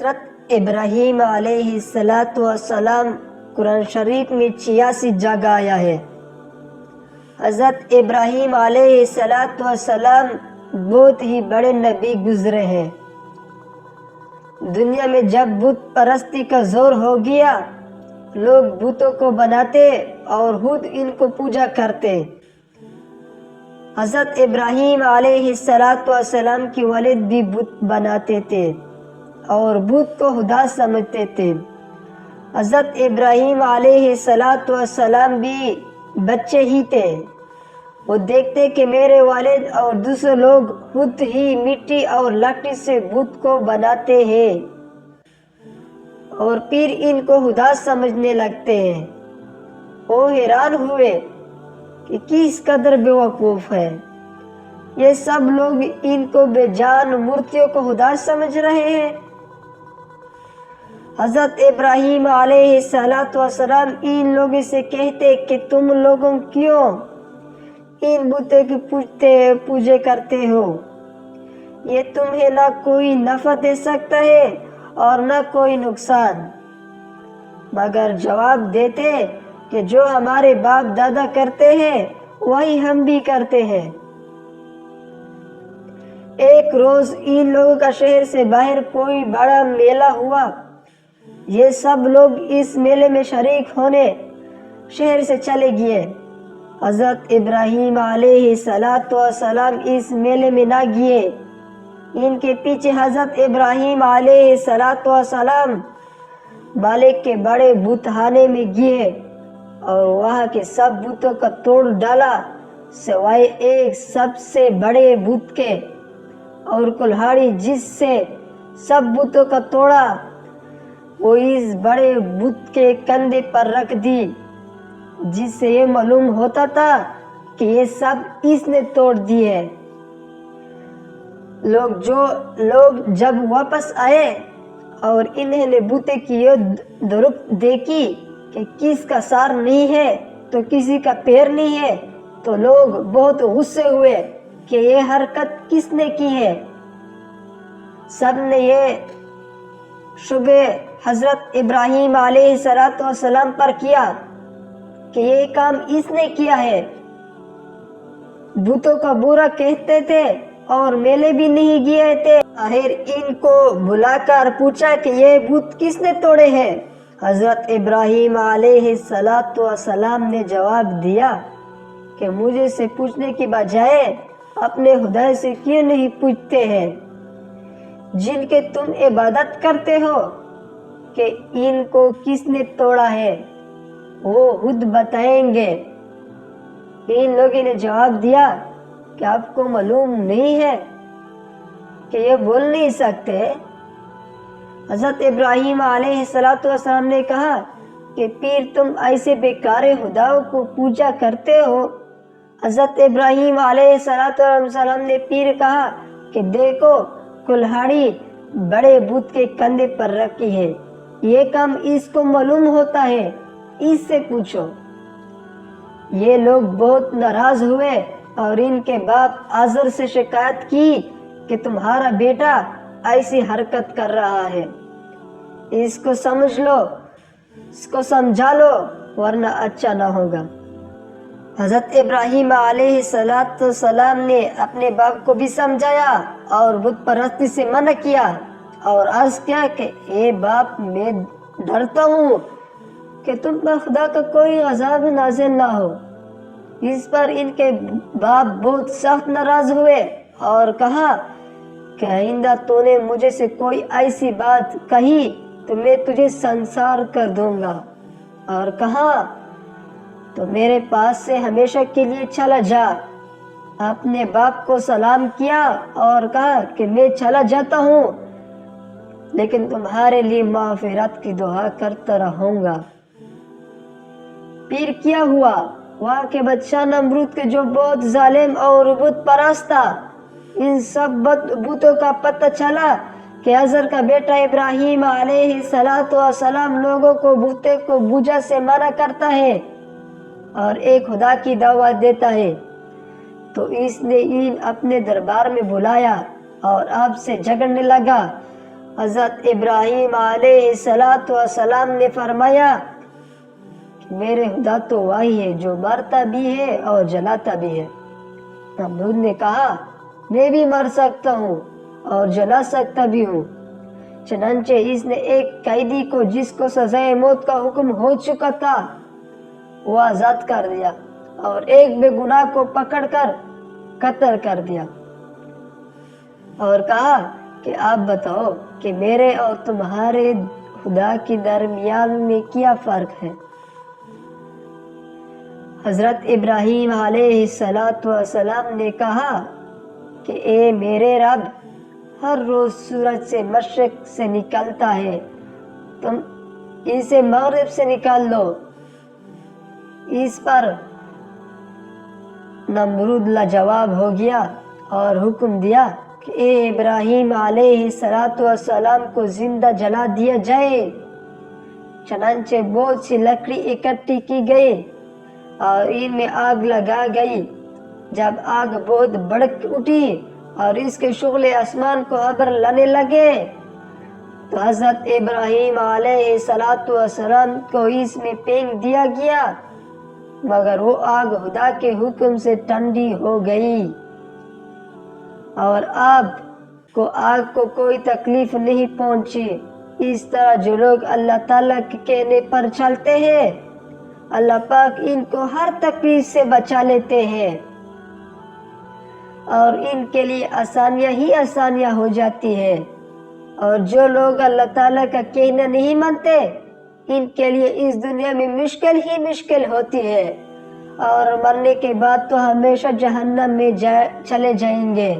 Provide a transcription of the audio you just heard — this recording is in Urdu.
حضرت ابراہیم علیہ السلام قرآن شریف میں 86 جگہ آیا ہے۔ حضرت ابراہیم علیہ السلام بہت ہی بڑے نبی گزرے ہیں۔ دنیا میں جب بت پرستی کا زور ہو گیا، لوگ بتوں کو بناتے اور خود ان کو پوجا کرتے۔ حضرت ابراہیم علیہ السلام کی والد بھی بت بناتے تھے اور بت کو خدا سمجھتے تھے۔ حضرت ابراہیم علیہ السلام بھی بچے ہی تھے۔ وہ دیکھتے کہ میرے والد اور دوسرے لوگ خود ہی مٹی اور لکڑی سے بت کو بناتے ہیں اور پھر ان کو خدا سمجھنے لگتے ہیں۔ وہ حیران ہوئے کہ کس قدر بے وقوف ہے، یہ سب لوگ ان کو بے جان مورتیوں کو خدا سمجھ رہے ہیں۔ حضرت ابراہیم علیہ السلام ان لوگوں سے کہتے کہ تم لوگوں کیوں ان بتوں کی پوجا کرتے ہو؟ یہ تمہیں نہ کوئی نفع دے سکتا ہے اور نہ کوئی نقصان۔ مگر جواب دیتے کہ جو ہمارے باپ دادا کرتے ہیں وہی ہم بھی کرتے ہیں۔ ایک روز ان لوگوں کا شہر سے باہر کوئی بڑا میلہ ہوا۔ یہ سب لوگ اس میلے میں شریک ہونے شہر سے چلے گئے۔ حضرت ابراہیم علیہ السلام اس میلے میں نہ گئے۔ ان کے پیچھے حضرت ابراہیم علیہ السلام مالک کے بڑے بت خانے میں گئے اور وہاں کے سب بتوں کا توڑ ڈالا سوائے ایک سب سے بڑے بت کے، اور کلہاڑی جس سے سب بتوں کا توڑا وہ اس بڑے بت کے کندھے پر رکھ دی، جس سے یہ معلوم ہوتا تھا کہ یہ سب اس نے توڑ دی ہے۔ لوگ جب واپس آئے اور انہوں نے بتوں کی یہ درخت دیکھی کہ کس کا سر نہیں ہے تو کسی کا پیر نہیں ہے، تو لوگ بہت غصے ہوئے کہ یہ حرکت کس نے کی ہے۔ سب نے یہ شبہ حضرت ابراہیم علیہ السلام پر کیا کہ یہ کام اس نے کیا ہے۔ بتوں کا برا کہتے تھے اور میلے بھی نہیں گئے تھے۔ آخر ان کو بلا کر پوچھا کہ یہ بت کس نے توڑے ہیں۔ حضرت ابراہیم علیہ السلام نے جواب دیا کہ مجھے سے پوچھنے کی بجائے اپنے خدا سے کیوں نہیں پوچھتے ہیں جن کے تم عبادت کرتے ہو کہ ان کو کس نے توڑا ہے، وہ خود بتائیں گے۔ ان لوگوں نے جواب دیا کہ آپ کو معلوم نہیں ہے کہ یہ بول نہیں سکتے۔ حضرت ابراہیم علیہ السلام نے کہا کہ پھر تم ایسے بیکار خداؤں کو پوجا کرتے ہو۔ حضرت ابراہیم علیہ السلام نے پھر کہا کہ دیکھو کلہاڑی بڑے بت کے کندھے پر رکھی ہے، یہ کام اس کو معلوم ہوتا ہے، اس سے پوچھو۔ یہ لوگ بہت ناراض ہوئے اور ان کے باپ آزر سے شکایت کی کہ تمہارا بیٹا ایسی حرکت کر رہا ہے، اس کو سمجھ لو، اس کو سمجھا لو ورنہ اچھا نہ ہوگا۔ حضرت ابراہیم علیہ السلام نے اپنے باپ کو بھی سمجھایا اور بت پرستی سے منع کیا اور عرض کیا کہ اے باپ، میں ڈرتا ہوں کہ تم پر خدا کا کوئی عذاب نازل نہ ہو۔ اس پر ان کے باپ بہت سخت ناراض ہوئے اور کہا کہ آئندہ تو نے مجھے سے کوئی ایسی بات کہی تو میں تجھے سنسار کر دوں گا، اور کہا تو میرے پاس سے ہمیشہ کے لیے چلا جا۔ اپنے باپ کو سلام کیا اور کہا کہ میں چلا جاتا ہوں لیکن تمہارے لیے مغفرت کی دعا کرتا رہوں گا۔ پھر کیا ہوا؟ وہاں کے بادشاہ نمرود کے جو بہت ظالم اور بت پرست تھا، ان سب بتوں کا پتہ چلا کہ آزر کا بیٹا ابراہیم علیہ السلام لوگوں کو بتوں کو پوجا سے منع کرتا ہے اور ایک خدا کی دعوت دیتا ہے، تو اس نے ان اپنے دربار میں بلایا اور آپ سے جھگڑنے لگا حضرت ابراہیم علیہ السلام نے فرمایا کہ میرے خدا تو وہی ہے جو مرتا بھی ہے اور جلاتا بھی ہے۔ نمرود نے کہا میں بھی مر سکتا ہوں اور جلا سکتا بھی ہوں۔ چنانچہ اس نے ایک قیدی کو جس کو سزائے موت کا حکم ہو چکا تھا وہ آزاد کر دیا اور ایک بے گناہ کو پکڑ کر قتل کر دیا اور کہا کہ آپ بتاؤ کہ میرے اور تمہارے خدا کے درمیان میں کیا فرق ہے؟ حضرت ابراہیم علیہ السلام نے کہا کہ اے میرے رب، ہر روز سورج سے مشرق سے نکلتا ہے، تم اسے مغرب سے نکال دو۔ اس پر نمرود لاجواب ہو گیا اور حکم دیا کہ اے ابراہیم علیہ السلام کو زندہ جلا دیا جائے۔ چنانچہ بہت سی لکڑی اکٹھی کی گئی اور ان میں آگ لگا گئی۔ جب آگ بہت بھڑک اٹھی اور اس کے شعلے آسمان کو ابھر لانے لگے تو حضرت ابراہیم علیہ السلام کو اس میں پھینک دیا گیا، مگر وہ آگ خدا کے حکم سے ٹھنڈی ہو گئی اور آگ کو کوئی تکلیف نہیں پہنچی۔ اس طرح جو لوگ اللہ تعالیٰ کے کہنے پر چلتے ہیں اللہ پاک ان کو ہر تکلیف سے بچا لیتے ہیں اور ان کے لیے آسانیاں ہی آسانیاں ہو جاتی ہیں، اور جو لوگ اللہ تعالیٰ کا کہنا نہیں مانتے ان کے لیے اس دنیا میں مشکل ہی مشکل ہوتی ہے اور مرنے کے بعد تو ہمیشہ جہنم میں چلے جائیں گے۔